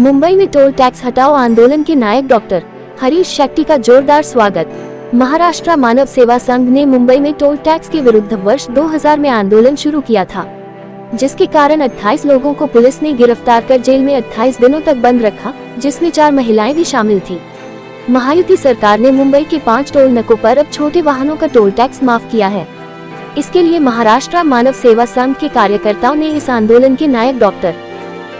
मुंबई में toll tax हटाओ आंदोलन के नायक डॉक्टर हरीश शेट्टी का जोरदार स्वागत। महाराष्ट्र मानव सेवा संघ ने मुंबई में टोल टैक्स के विरुद्ध वर्ष 2000 में आंदोलन शुरू किया था, जिसके कारण 28 लोगों को पुलिस ने गिरफ्तार कर जेल में 28 दिनों तक बंद रखा, जिसमें 4 महिलाएं भी शामिल थी। महायुति सरकार ने मुंबई के 5 टोल नाकों पर अब छोटे वाहनों का टोल टैक्स माफ किया है। इसके लिए महाराष्ट्र मानव सेवा संघ के कार्यकर्ताओं ने इस आंदोलन के नायक डॉक्टर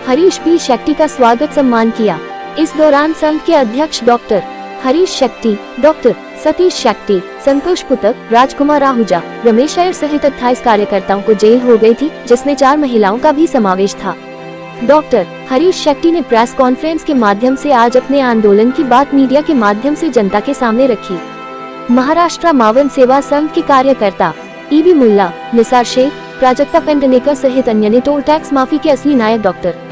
हरीश पी शेट्टी का स्वागत सम्मान किया। इस दौरान संघ के अध्यक्ष डॉक्टर हरीश शेट्टी, डॉक्टर सतीश शेट्टी, संतोष पुतक, राजकुमार आहूजा, रमेश अय्यर सहित 28 कार्यकर्ताओं को जेल हो गई थी, जिसमें 4 महिलाओं का भी समावेश था। डॉक्टर हरीश शेट्टी ने प्रेस कॉन्फ्रेंस के माध्यम से आज अपने आंदोलन की बात मीडिया के माध्यम से जनता के सामने रखी। महाराष्ट्र मावन सेवा संघ के कार्यकर्ता ईबी मुल्ला, निसार शेख, प्राजक्ता पेंडनेकर सहित अन्य ने टोल टैक्स माफी के असली नायक डॉक्टर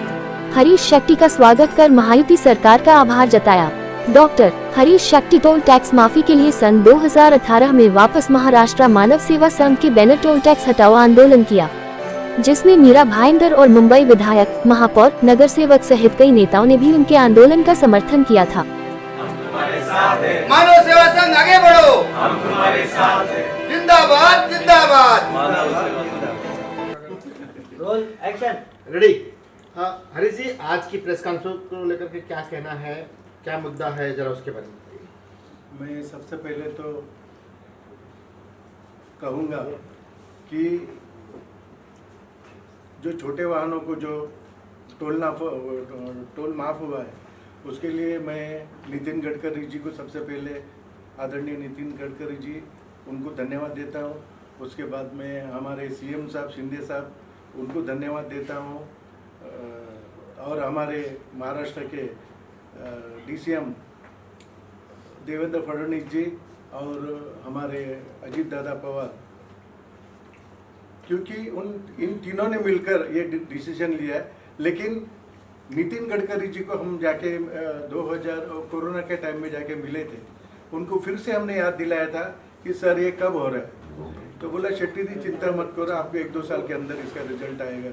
हरीश शेट्टी का स्वागत कर महायुति सरकार का आभार जताया। Doctor Harish Shetty toll tax माफी के लिए सन 2018 में वापस महाराष्ट्र मानव सेवा संघ के बैनर टोल टैक्स हटाओ आंदोलन किया, जिसमें मीरा भाईंदर और मुंबई विधायक, महापौर, नगर सेवक सहित कई नेताओं ने भी उनके आंदोलन का समर्थन किया था। मानव सेवा संघ आगे बढ़ो, हम तुम्हारे साथ हैं। जिंदाबाद जिंदाबाद। Roll action. रेडी। हरीश जी, आज की प्रेस कॉन्फ्रेंस को लेकर के क्या कहना है, क्या मुद्दा है, जरा उसके बारे में बताइए। मैं सबसे पहले तो कहूँगा कि जो छोटे वाहनों को जो टोल माफ हुआ है, उसके लिए मैं नितिन गडकरी जी को सबसे पहले, आदरणीय नितिन गडकरी जी, उनको धन्यवाद देता हूँ। उसके बाद में हमारे सीएम साहब शिंदे साहब, उनको धन्यवाद देता हूँ। और हमारे महाराष्ट्र के डीसीएम देवेंद्र फडणवीस जी और हमारे अजीत दादा पवार, क्योंकि इन तीनों ने मिलकर ये डिसीजन लिया है। लेकिन नितिन गडकरी जी को हम जाके 2000 कोरोना के टाइम में जाके मिले थे, उनको फिर से हमने याद दिलाया था कि सर ये कब हो रहा है, तो बोला शेट्टी जी चिंता मत करो, आपको 1-2 साल के अंदर इसका रिजल्ट आएगा।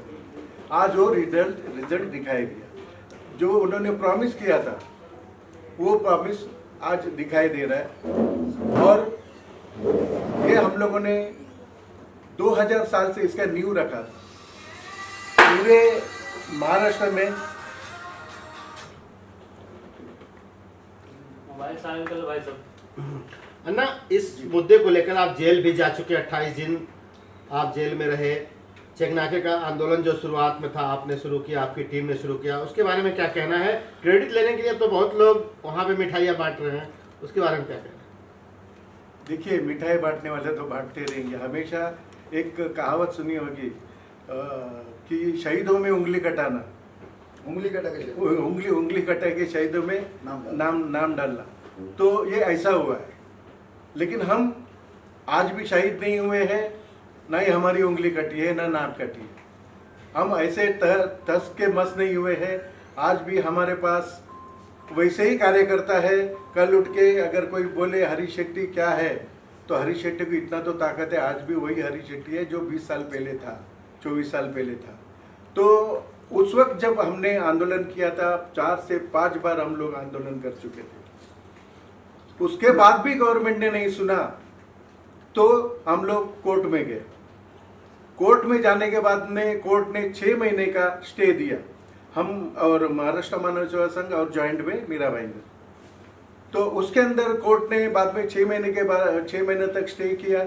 आज वो रिजल्ट दिखाया गया। जो उन्होंने प्रॉमिस किया था वो प्रॉमिस आज दिखाई दे रहा है। और ये हम लोगों ने 2000 साल से इसका नींव रखा। पूरे महाराष्ट्र में अन्ना, इस मुद्दे को लेकर आप जेल भी जा चुके, 28 दिन आप जेल में रहे। चेकनाके का आंदोलन जो शुरुआत में था आपने शुरू किया, आपकी टीम ने शुरू किया, उसके बारे में क्या कहना है? क्रेडिट लेने के लिए तो बहुत लोग वहाँ पे मिठाइयाँ बांट रहे हैं, उसके बारे में क्या कहना है? देखिए, मिठाई बांटने वाले तो बांटते रहेंगे। हमेशा एक कहावत सुनी होगी कि शहीदों में उंगली कटाना, उंगली कटा के शहीदों में नाम डालना। तो ये ऐसा हुआ है। लेकिन हम आज भी शहीद नहीं हुए हैं, ना ही हमारी उंगली कटी है, ना नाक कटी है। हम ऐसे तस के मस नहीं हुए हैं। आज भी हमारे पास वैसे ही कार्यकर्ता है। कल उठ के अगर कोई बोले हरीश शेट्टी क्या है, तो हरीश शेट्टी को इतना तो ताकत है, आज भी वही हरीश शेट्टी है जो 20 साल पहले था, 24 साल पहले था। तो उस वक्त जब हमने आंदोलन किया था, 4 से 5 बार हम लोग आंदोलन कर चुके थे। उसके बाद भी गवर्नमेंट ने नहीं सुना, तो हम लोग कोर्ट में गए। कोर्ट में जाने के बाद में कोर्ट ने 6 महीने का स्टे दिया, हम और महाराष्ट्र मानव सेवा संघ और जॉइंट में मीरा भाईंदर। तो उसके अंदर कोर्ट ने बाद में 6 महीने तक स्टे किया।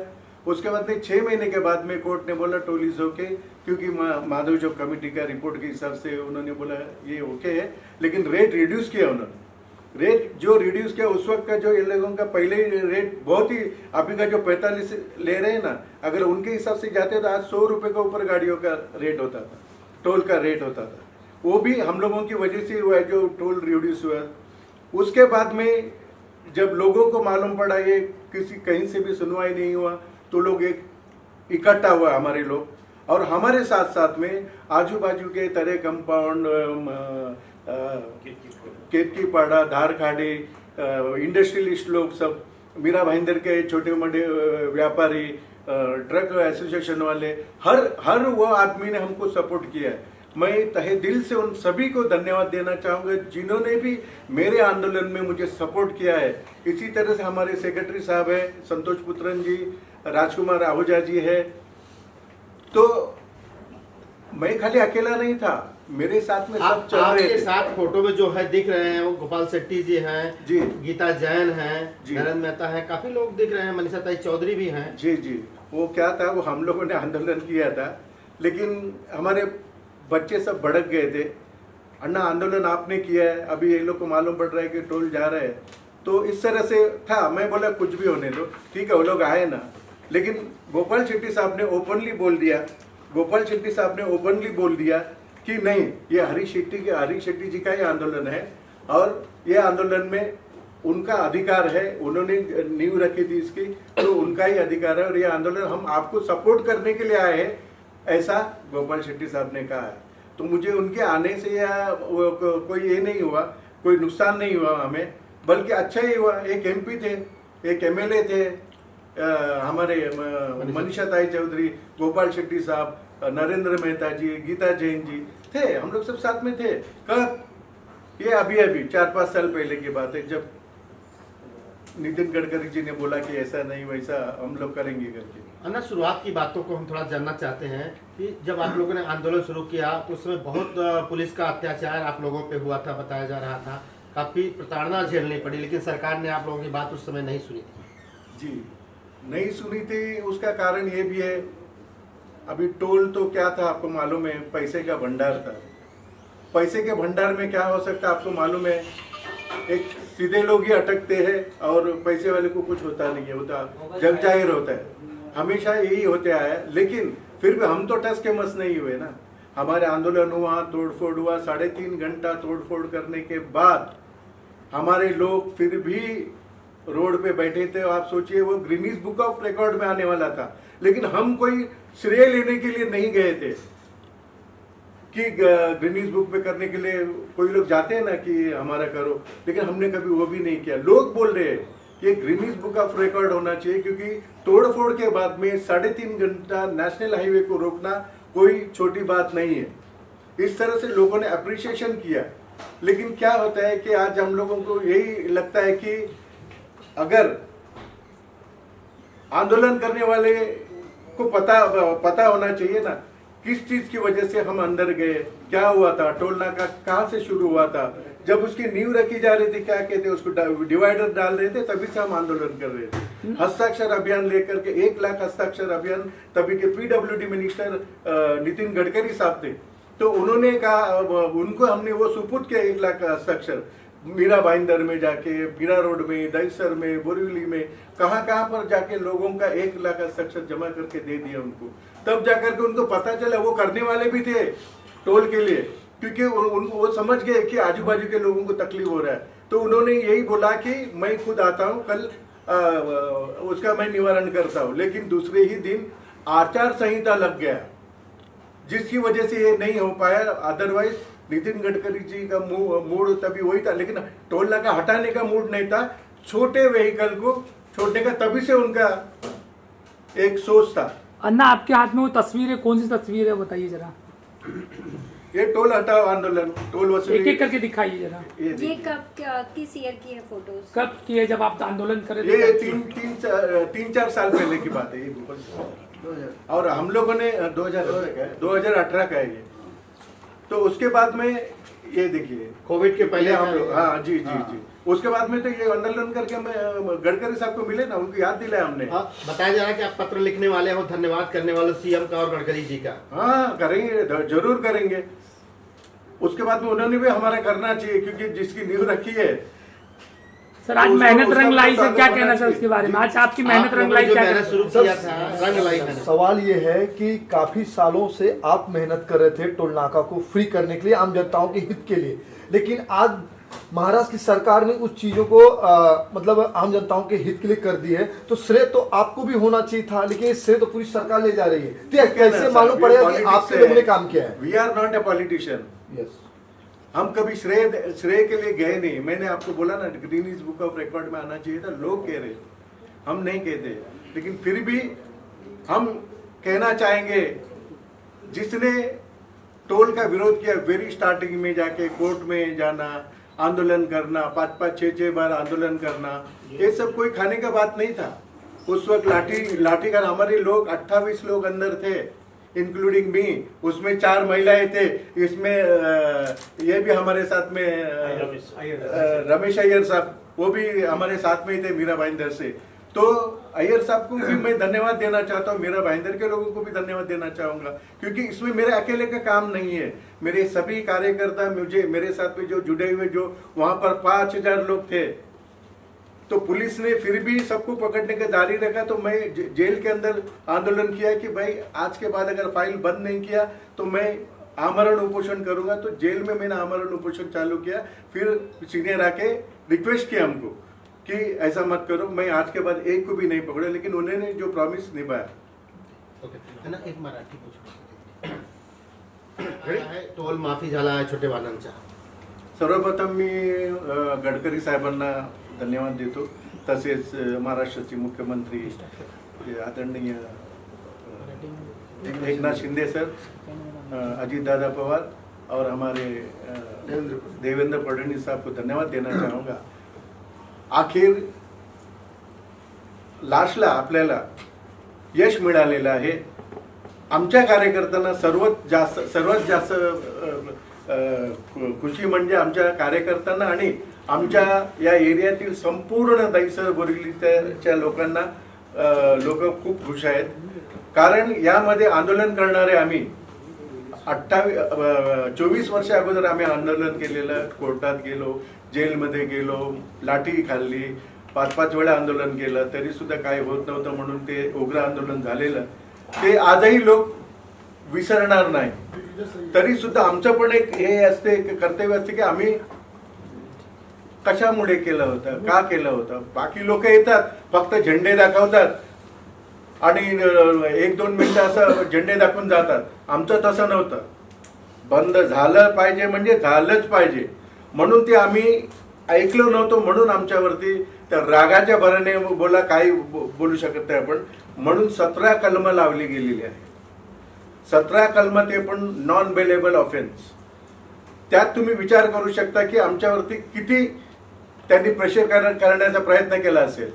उसके बाद में 6 महीने के बाद में कोर्ट ने बोला टोल इज ओके, क्योंकि माधव जो कमेटी का रिपोर्ट के हिसाब से उन्होंने बोला ये ओके है। लेकिन रेट रिड्यूस किया उन्होंने। रेट जो रिड्यूस किया, उस वक्त का जो इन लोगों का पहले रेट बहुत ही, अभी का जो 45 ले रहे हैं ना, अगर उनके हिसाब से जाते तो आज 100 रुपये के ऊपर गाड़ियों का रेट होता था, टोल का रेट होता था। वो भी हम लोगों की वजह से हुआ है जो टोल रिड्यूस हुआ। उसके बाद में जब लोगों को मालूम पड़ा ये कहीं से भी सुनवाई नहीं हुआ, तो लोग एक इकट्ठा हुआ हमारे लोग, और हमारे साथ साथ में आजू बाजू के तरे कंपाउंड, केतकीपाड़ा, धारखाड़ी, इंडस्ट्रियलिस्ट लोग सब, मीरा भाईंदर के छोटे मोटे व्यापारी, ट्रक एसोसिएशन वाले, हर वो आदमी ने हमको सपोर्ट किया है। मैं तहे दिल से उन सभी को धन्यवाद देना चाहूँगा जिन्होंने भी मेरे आंदोलन में मुझे सपोर्ट किया है। इसी तरह से हमारे सेक्रेटरी साहब है संतोष पुत्रन जी, राजकुमार आहूजा जी है। तो मैं खाली अकेला नहीं था, मेरे साथ में सब चल रहे आपके थे। साथ फोटो में जो है दिख रहे हैं वो गोपाल शेट्टी जी हैं जी, गीता जैन हैं, जी। नरेंद्र मेहता हैं, काफी लोग दिख रहे हैं, मनीषा ताई चौधरी भी हैं। जी जी। वो क्या था, वो हम लोगों ने आंदोलन किया था, लेकिन हमारे बच्चे सब भड़क गए थे। अन्ना आंदोलन आपने किया है, अभी ये लोग को मालूम पड़ रहा है कि टोल जा रहा है, तो इस तरह से था। मैं बोला कुछ भी होने दो, ठीक है वो लोग आए ना। लेकिन गोपाल शेट्टी साहब ने ओपनली बोल दिया, गोपाल शेट्टी साहब ने ओपनली बोल दिया कि नहीं, ये हरीश शेट्टी जी का ही आंदोलन है और ये आंदोलन में उनका अधिकार है, उन्होंने नींव रखी थी इसकी, तो उनका ही अधिकार है और ये आंदोलन हम आपको सपोर्ट करने के लिए आए हैं, ऐसा गोपाल शेट्टी साहब ने कहा है। तो मुझे उनके आने से या कोई ये नहीं हुआ, कोई नुकसान नहीं हुआ हमें, बल्कि अच्छा ही हुआ। एक एमपी थे, एक एमएलए थे, हमारे मनीषा ताई चौधरी, गोपाल शेट्टी साहब, नरेंद्र मेहता जी, गीता जैन जी थे, हम लोग सब साथ में थे। कब? ये अभी 4-5 साल पहले की बात है, जब नितिन गडकरी जी ने बोला कि ऐसा नहीं वैसा हम लोग करेंगे करके। अन्ना, शुरुआत की बातों को हम थोड़ा जानना चाहते हैं कि जब आप लोगों ने आंदोलन शुरू किया उस समय बहुत पुलिस का अत्याचार आप लोगों पे हुआ था, बताया जा रहा था, काफी प्रताड़ना झेलनी पड़ी, लेकिन सरकार ने आप लोगों की बात उस समय नहीं सुनी थी। जी, नहीं सुनी थी। उसका कारण ये भी है, अभी टोल तो क्या था आपको मालूम है, पैसे का भंडार था। पैसे के भंडार में क्या हो सकता है आपको मालूम है, एक सीधे लोग ही अटकते हैं और पैसे वाले को कुछ होता नहीं है, होता जग जाहिर होता है, हमेशा यही होते आया है। लेकिन फिर भी हम तो टस के मस नहीं हुए ना, हमारे आंदोलन हुआ, तोड़फोड़ हुआ, 3.5 घंटा तोड़फोड़ करने के बाद हमारे लोग फिर भी रोड पे बैठे थे। आप सोचिए, वो गिनीज बुक ऑफ रिकॉर्ड में आने वाला था, लेकिन हम कोई श्रेय लेने के लिए नहीं गए थे कि गिनीज बुक पे करने के लिए कोई लोग जाते हैं ना कि हमारा करो, लेकिन हमने कभी वो भी नहीं किया। लोग बोल रहे हैं कि गिनीज बुक ऑफ रिकॉर्ड होना चाहिए, क्योंकि तोड़फोड़ के बाद में 3.5 घंटा नेशनल हाईवे को रोकना कोई छोटी बात नहीं है। इस तरह से लोगों ने अप्रिशिएशन किया। लेकिन क्या होता है कि आज हम लोगों को यही लगता है कि अगर आंदोलन करने वाले को पता होना चाहिए ना किस चीज की वजह से हम अंदर गए, क्या हुआ था, टोल नाका कहां से शुरू हुआ था, जब उसकी नींव रखी जा रही थी, क्या कहते उसको डिवाइडर डाल रहे थे, तभी से हम आंदोलन कर रहे थे। हस्ताक्षर अभियान लेकर के 1 लाख हस्ताक्षर अभियान, तभी के पीडब्ल्यूडी मिनिस्टर नितिन गडकरी साहब थे, तो उन्होंने कहा, उनको हमने वो सुपुर्द किया 1 लाख हस्ताक्षर। मीरा भाईंदर में जाके, मीरा रोड में, दहीसर में, बोरीवली में, कहाँ पर जाके लोगों का 1 लाख हस्ताक्षर जमा करके दे दिया उनको। तब जाकर के उनको पता चला, वो करने वाले भी थे टोल के लिए, क्योंकि वो समझ गए कि आजू बाजू के लोगों को तकलीफ हो रहा है। तो उन्होंने यही बोला कि मैं खुद आता हूँ, कल उसका मैं निवारण करता हूँ। लेकिन दूसरे ही दिन आचार संहिता लग गया, जिसकी वजह से ये नहीं हो पाया। अदरवाइज नितिन गडकरी जी का मूड तभी वही था, लेकिन टोल नाका हटाने का मूड नहीं था, छोटे व्हीकल को छोड़ने का, तभी से उनका एक सोच था। अन्ना, आपके हाथ में वो तस्वीर है, कौन सी तस्वीर है बताइए जरा। ये टोल हटाओ आंदोलन, टोल वसूली, एक एक करके दिखाइए जरा। ये कब किस ईयर की है फोटोज? कब की है, जब आप आंदोलन कर रहे थे? ये 3-4 साल पहले की बात है ये। और हम लोगों ने 2018 का है ये। तो उसके बाद में ये देखिए, कोविड के पहले हम लोग, हाँ जी। उसके बाद में तो ये आंदोलन करके हम गडकरी साहब को मिले ना, उनको याद दिलाया हमने। बताया जा रहा है कि आप पत्र लिखने वाले हो, धन्यवाद करने वाले सीएम का और गडकरी जी का। हाँ, करेंगे, जरूर करेंगे। उसके बाद में उन्होंने भी हमारा करना चाहिए, क्योंकि जिसकी नींव रखी है। सर, आज मेहनत रंग लाई से क्या कहना सर उसके बारे में? आज आपकी मेहनत रंग लाई, क्या कहना? शुरू किया था रंग लाई मैंने। सवाल ये है कि काफी सालों से आप मेहनत कर रहे थे टोल नाका को फ्री करने के लिए, आम जनताओं के हित के लिए, लेकिन आज महाराष्ट्र की सरकार ने उस चीजों को मतलब आम जनताओं के हित के लिए कर दी है, तो श्रेय तो आपको भी होना चाहिए था, लेकिन श्रेय तो पूरी सरकार ले जा रही है। तो कैसे मालूम पड़ेगा कि आपके लोगों ने काम किया है? We are not a politician. Yes, हम कभी श्रेय के लिए गए नहीं। मैंने आपको बोला ना, गिनीज बुक ऑफ रिकॉर्ड में आना चाहिए था, लोग कह रहे, हम नहीं कहते। लेकिन फिर भी हम कहना चाहेंगे, जिसने टोल का विरोध किया। वेरी स्टार्टिंग में जाके कोर्ट में जाना, आंदोलन करना, 5-5, 6-6 बार आंदोलन करना, ये सब कोई खाने का बात नहीं था। उस वक्त लाठी का हमारे लोग 28 लोग अंदर थे, इंक्लूडिंग मी। उसमें 4 महिलाएं थे, इसमें ये भी हमारे साथ में रमेश अय्यर साहब, वो भी हमारे साथ में ही थे मीरा भाईंदर से। तो अय्यर साहब को भी मैं धन्यवाद देना चाहता हूँ, मीरा भाईंदर के लोगों को भी धन्यवाद देना चाहूंगा, क्योंकि इसमें मेरे अकेले का काम नहीं है। मेरे सभी कार्यकर्ता मेरे साथ में जो जुड़े हुए, जो वहां पर 5000 लोग थे, तो पुलिस ने फिर भी सबको पकड़ने का जारी रखा। तो मैं जेल के अंदर आंदोलन किया कि भाई आज के बाद अगर फाइल बंद नहीं किया तो मैं आमरण उपोषण करूंगा। तो जेल में मैंने आमरण उपोषण चालू किया। फिर सीनियर आके रिक्वेस्ट किया हमको कि ऐसा मत करो। मैं आज के बाद एक को भी नहीं पकड़ा, लेकिन उन्होंने जो प्रॉमिस निभाया। ओके ना, एक मराठी आहे टोल माफी झाला आहे छोटे वाहनांचा। सर्वप्रथम मी गडकरी साहेबांना धन्यवाद देतो, तसेच महाराष्ट्राचे मुख्यमंत्री आदरणीय एकनाथ शिंदे सर, अजीतदादा पवार और हमारे देवेंद्र फडणवीस साहब को धन्यवाद देना चाहूँगा। आखिर लास्टला आपल्याला यश मिळालेलं आहे। आमच्या कार्यकर्त्यांना सर्वात जास्त खुशी म्हणजे आमच्या कार्यकर्त्यांना आणि आमच्या या एरियातील संपूर्ण दहिसर बोरिवलीच्या लोकांना लोक खूप खुश आहेत। कारण यामध्ये आंदोलन करणारे आम्ही 24 वर्ष अगोदर आम्ही आंदोलन केलेलं, कोर्टात गेलो, जेलमध्ये गेलो, लाठी खाल्ली, 5-5 वेळा आंदोलन केलं, तरी सुद्धा काही होत नव्हतं, म्हणून ते उग्र आंदोलन झालेलं ते आजही लोक विसरणार नाही। तरी सुद्धा आमचं पण एक हे असते, कर्तव्य असते की आम्ही कशामुळे केलं होतं, का केलं होतं। बाकी लोक येतात, फक्त झेंडे दाखवतात आणि 1-2 मिनिटं असं झेंडे दाखवून जातात। आमचं तसं नव्हतं, बंद झालं पाहिजे म्हणजे झालंच पाहिजे, म्हणून ते आम्ही ऐकलो नव्हतो। म्हणून आमच्यावरती त्या रागाच्या भराने बोला, काही बोलू शकत नाही आपण, म्हणून 17 कलम लावली गेलेली आहे। 17 कलम, ते पण नॉन बेलेबल ऑफेन्स। त्यात तुम्ही विचार करू शकता की आमच्यावरती किती त्यांनी प्रेशर करण्याचा प्रयत्न केला असेल।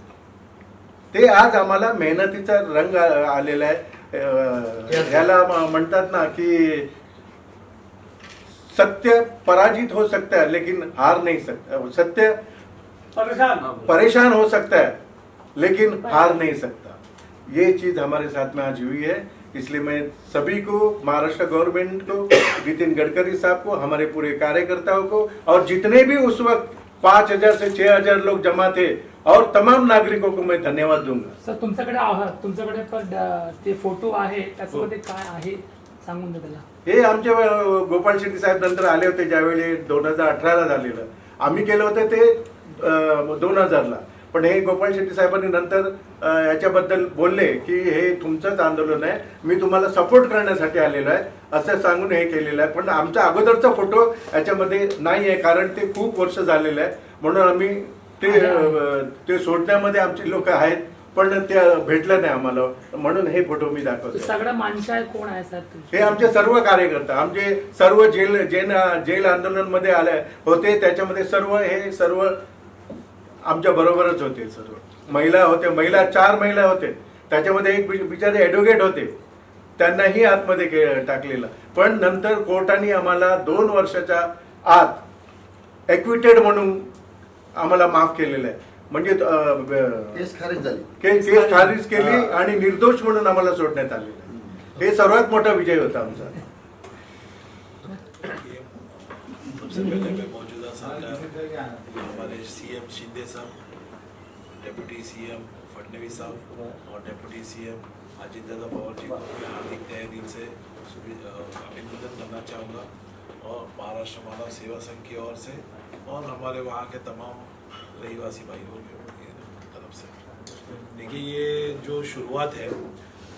ते आज आम्हाला मेहनतीचा रंग आलेला आहे। याला म्हणतात ना की सत्य पराजित हो सकता है लेकिन हार नहीं सकता, सत्य परेशान हो सकता है लेकिन हार नहीं सकता। ये चीज हमारे साथ में आज हुई है। इसलिए मैं सभी को, महाराष्ट्र गवर्नमेंट को, नितिन गडकरी साहब को, हमारे पूरे कार्यकर्ताओं को और जितने भी उस वक्त 5000 से 6000 लोग जमा थे और तमाम नागरिकों को मैं धन्यवाद दूंगा। सर तुमच्याकडे पण ते फोटो आहे, त्याच्यामध्ये काय आहे सांगून द्या त्याला। हे आमचे गोपाळ शेट्टी साहेब नंतर आले होते, ज्यावेळी 2018ला झालेलं, आम्ही केलं होतं ते 2000ला, पण हे गोपाळ शेट्टी साहेबांनी नंतर याच्याबद्दल बोलले की हे तुमचंच आंदोलन आहे, मी तुम्हाला सपोर्ट करण्यासाठी आलेलो आहे असं सांगून हे केलेलं आहे। पण आमचा अगोदरचा फोटो याच्यामध्ये नाही आहे, कारण ते खूप वर्ष झालेलं आहे, म्हणून आम्ही ते सोडण्यामध्ये आमची लोक आहेत, पण ते भेटलं नाही आम्हाला, म्हणून हे फोटो मी दाखवतो। सगळं माणसं कोण आहे सर? हे आमचे सर्व कार्यकर्ता, आमचे सर्व जेल आंदोलन मध्ये आले होते, त्याच्यामध्ये सर्व आमच्या बरोबरच होते। सर्व महिला होते, 4 महिला होते, त्याच्यामध्ये एक बिचारे ॲडव्होकेट होते, त्यांनाही आतमध्ये टाकलेलं, पण नंतर कोर्टाने आम्हाला 2 वर्षाच्या आत ॲक्विटेड म्हणून आम्हाला माफ केलेलं आहे। म्हणजे केस खारिज झाली, केस खारिज केली आणि निर्दोष म्हणून आम्हाला सोडण्यात आलेलं। हे सर्वात मोठा विजय होता आमचा। सबसे पहले मैं मौजूदा सरकार, हमारे सीएम शिंदे साहब, डेप्यूटी सीएम फडणवीस साहब और डेप्यूटी सीएम अजीतदादा पवार जी को मैं हार्दिक तहे दिल से अभिनंदन करना चाहूँगा, और महाराष्ट्र मानव सेवा संघ की ओर से और हमारे वहाँ के तमाम रहीवासी भाइयों की तरफ से। देखिए, ये जो शुरुआत है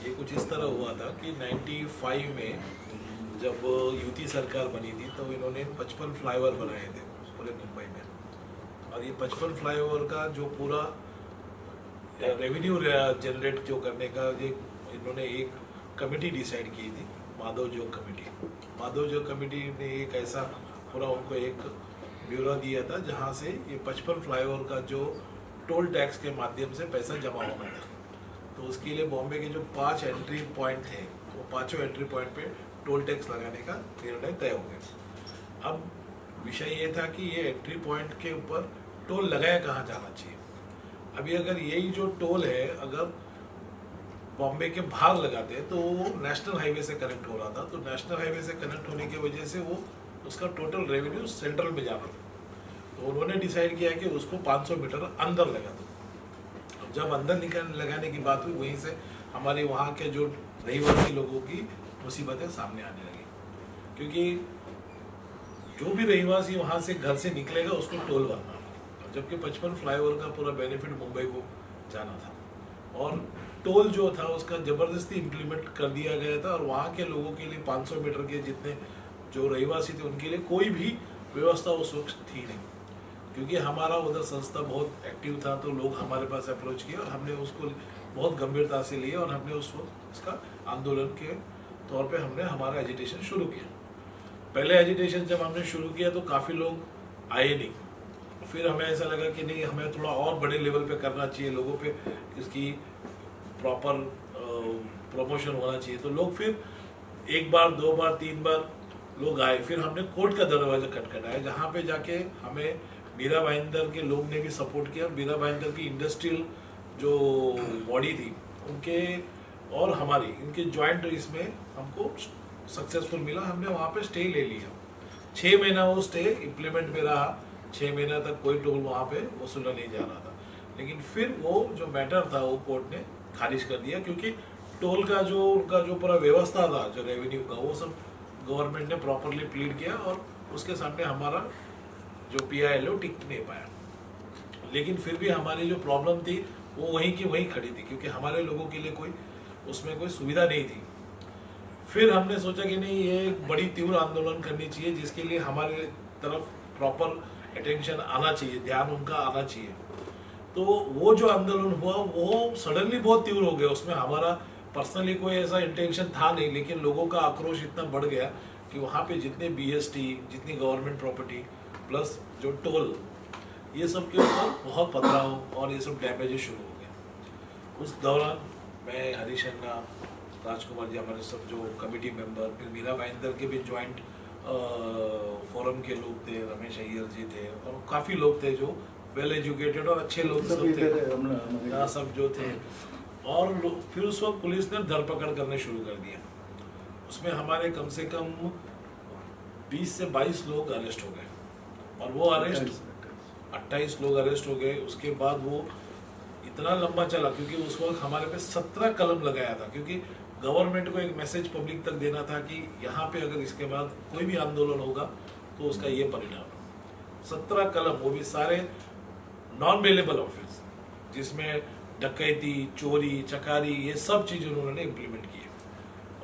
ये कुछ इस तरह हुआ था कि 95 में जब यूपी सरकार बनी थी तो इन्होंने 55 फ्लाईओवर बनाए थे पूरे मुंबई में, और ये 55 फ्लाईओवर का जो पूरा रेवेन्यू जनरेट जो करने का ये इन्होंने एक कमेटी डिसाइड की थी, माधव जोग कमेटी। माधव जोग कमेटी ने एक ऐसा पूरा उनको एक ब्यूरो दिया था जहाँ से ये 55 फ्लाईओवर का जो टोल टैक्स के माध्यम से पैसा जमा होना था। तो उसके लिए बॉम्बे के जो 5 एंट्री पॉइंट थे, तो 5 एंट्री पॉइंट पे टोल टैक्स लगाने का निर्णय तय हो गया। अब विषय ये था कि ये एंट्री पॉइंट के ऊपर टोल लगाया कहाँ जाना चाहिए। अभी अगर यही जो टोल है अगर बॉम्बे के बाहर लगाते हैं तो वो नेशनल हाईवे से कनेक्ट हो रहा था, तो नेशनल हाईवे से कनेक्ट होने की वजह से वो उसका टोटल रेवेन्यू सेंट्रल में जाना था। तो उन्होंने डिसाइड किया कि उसको 500 मीटर अंदर लगा दो। अब जब अंदर लगाने की बात हुई, वहीं से हमारे वहाँ के जो रहीवासी लोगों की मुसीबतें सामने आने लगी, क्योंकि जो भी रहीवासी वहाँ से घर से निकलेगा उसको टोल भरना, जबकि 55 फ्लाईओवर का पूरा बेनिफिट मुंबई को जाना था। और टोल जो था उसका ज़बरदस्ती इम्प्लीमेंट कर दिया गया था, और वहाँ के लोगों के लिए 500 मीटर के जितने जो रहीवासी थे उनके लिए कोई भी व्यवस्था उस वक्त थी नहीं, क्योंकि हमारा उधर संस्था बहुत एक्टिव था। तो लोग हमारे पास अप्रोच किए और हमने उसको बहुत गंभीरता से लिया, और हमने उस वक्त इसका आंदोलन के तौर पे हमने हमारा एजिटेशन शुरू किया। पहले एजिटेशन जब हमने शुरू किया तो काफ़ी लोग आए नहीं, फिर हमें ऐसा लगा कि नहीं, हमें थोड़ा और बड़े लेवल पे करना चाहिए, लोगों पे इसकी प्रॉपर प्रमोशन होना चाहिए। तो लोग फिर 1 बार 2 बार 3 बार लोग आए, फिर हमने कोर्ट का दरवाजा खटखटाया, जहाँ पे जाके हमें मीरा भाईंदर के लोग ने भी सपोर्ट किया। मीरा भाईंदर की इंडस्ट्रियल जो बॉडी थी उनके और हमारी इनके ज्वाइंट इसमें हमको सक्सेसफुल मिला। हमने वहाँ पे स्टे ले लिया, 6 महीना वो स्टे इम्प्लीमेंट में रहा। 6 महीना तक कोई टोल वहाँ पे वसूला नहीं जा रहा था, लेकिन फिर वो जो मैटर था वो कोर्ट ने खारिज कर दिया, क्योंकि टोल का जो उनका जो पूरा व्यवस्था था जो रेवेन्यू का, वो सब गवर्नमेंट ने प्रॉपरली प्लीड किया, और उसके सामने हमारा जो PILO टिक नहीं पाया। लेकिन फिर भी हमारी जो प्रॉब्लम थी वो वहीं की वहीं खड़ी थी, क्योंकि हमारे लोगों के लिए कोई उसमें कोई सुविधा नहीं थी। फिर हमने सोचा कि नहीं, ये एक बड़ी तीव्र आंदोलन करनी चाहिए, जिसके लिए हमारे तरफ प्रॉपर अटेंशन आना चाहिए, ध्यान उनका आना चाहिए। तो वो जो आंदोलन हुआ वो सडनली बहुत तीव्र हो गया। उसमें हमारा पर्सनली कोई ऐसा इंटेंशन था नहीं, लेकिन लोगों का आक्रोश इतना बढ़ गया कि वहाँ पे जितने BST, जितनी गवर्नमेंट प्रॉपर्टी प्लस जो टोल, ये सब के ऊपर बहुत पथराव और ये सब डैमेजेस शुरू हो गए। उस दौरान मैं, हरीश अन्ना, राजकुमार जी, हमारे सब जो कमेटी मेंबर, फिर मीरा भाईंदर के भी ज्वाइंट फोरम के लोग थे, रमेश अय्यर जी थे, और काफ़ी लोग थे जो वेल एजुकेटेड और अच्छे लोग सब थे, यहाँ सब जो थे। और फिर उस वक्त पुलिस ने धरपकड़ करने शुरू कर दिया। उसमें हमारे कम से कम 20 से 22 लोग अरेस्ट हो गए, और वो अरेस्ट 28 लोग अरेस्ट हो गए। उसके बाद वो इतना लंबा चला, क्योंकि उस वक्त हमारे पे 17 कलम लगाया था, क्योंकि गवर्नमेंट को एक मैसेज पब्लिक तक देना था कि यहाँ पे अगर इसके बाद कोई भी आंदोलन होगा तो उसका ये परिणाम। 17 कलम, वो भी सारे नॉन बेलेबल ऑफेंस, जिसमें डकैती, चोरी, चकारी, ये सब चीज़ें उन्होंने इम्प्लीमेंट की।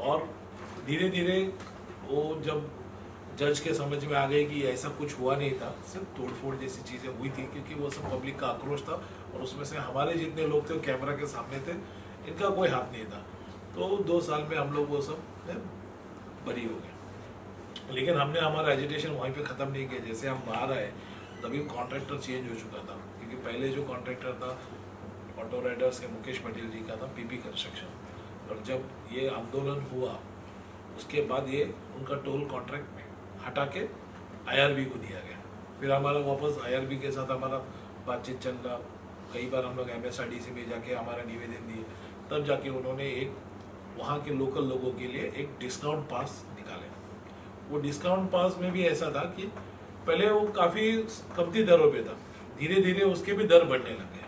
और धीरे धीरे वो जब जज के समझ में आ गई कि ऐसा कुछ हुआ नहीं था, सिर्फ तोड़फोड़ जैसी चीज़ें हुई थी, क्योंकि वो सब पब्लिक का आक्रोश था, और उसमें से हमारे जितने लोग थे कैमरा के सामने थे, इनका कोई हाथ नहीं था। तो 2 साल में हम लोग वो सब बरी हो गए। लेकिन हमने हमारा एजिटेशन वहीं पे ख़त्म नहीं किया। जैसे हम बाहर आए तभी कॉन्ट्रैक्टर चेंज हो चुका था, क्योंकि पहले जो कॉन्ट्रैक्टर था ऑटो राइडर्स के मुकेश पटेल जी का था, PP कंस्ट्रक्शन। और जब ये आंदोलन हुआ उसके बाद ये उनका टोल कॉन्ट्रैक्ट हटा के IRB को दिया गया। फिर हमारा वापस IRB के साथ हमारा बातचीत चल रहा। कई बार हम लोग MSRDC में जाके हमारा निवेदन दिए, तब जाके उन्होंने एक वहाँ के लोकल लोगों के लिए एक डिस्काउंट पास निकाले। वो डिस्काउंट पास में भी ऐसा था कि पहले वो काफ़ी कमती दरों पे था, धीरे धीरे उसके भी दर बढ़ने लग गए।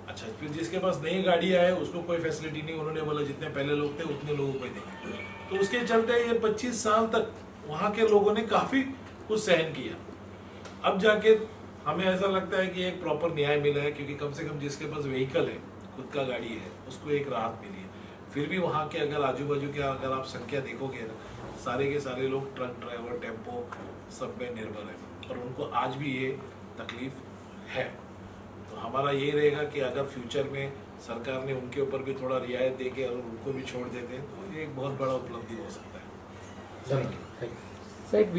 अच्छा, फिर जिसके पास नई गाड़ी आए उसको कोई फैसिलिटी नहीं, उन्होंने बोला जितने पहले लोग थे उतने लोगों को देंगे। तो उसके चलते ये 25 साल तक वहाँ के लोगों ने काफ़ी कुछ सहन किया। अब जाके हमें ऐसा लगता है कि एक प्रॉपर न्याय मिला है, क्योंकि कम से कम जिसके पास व्हीकल है, खुद का गाड़ी है, उसको एक राहत मिली है। फिर भी वहाँ के अगर आजू बाजू के अगर आप संख्या देखोगे ना, सारे के सारे लोग ट्रक ड्राइवर, टेम्पो सब में निर्भर है, और उनको आज भी ये तकलीफ है। तो हमारा ये रहेगा कि अगर फ्यूचर में सरकार ने उनके ऊपर भी थोड़ा रियायत दे के और उनको भी छोड़ देते हैं तो ये एक बहुत बड़ा उपलब्धि हो सकता है। धन्यवाद। सर एक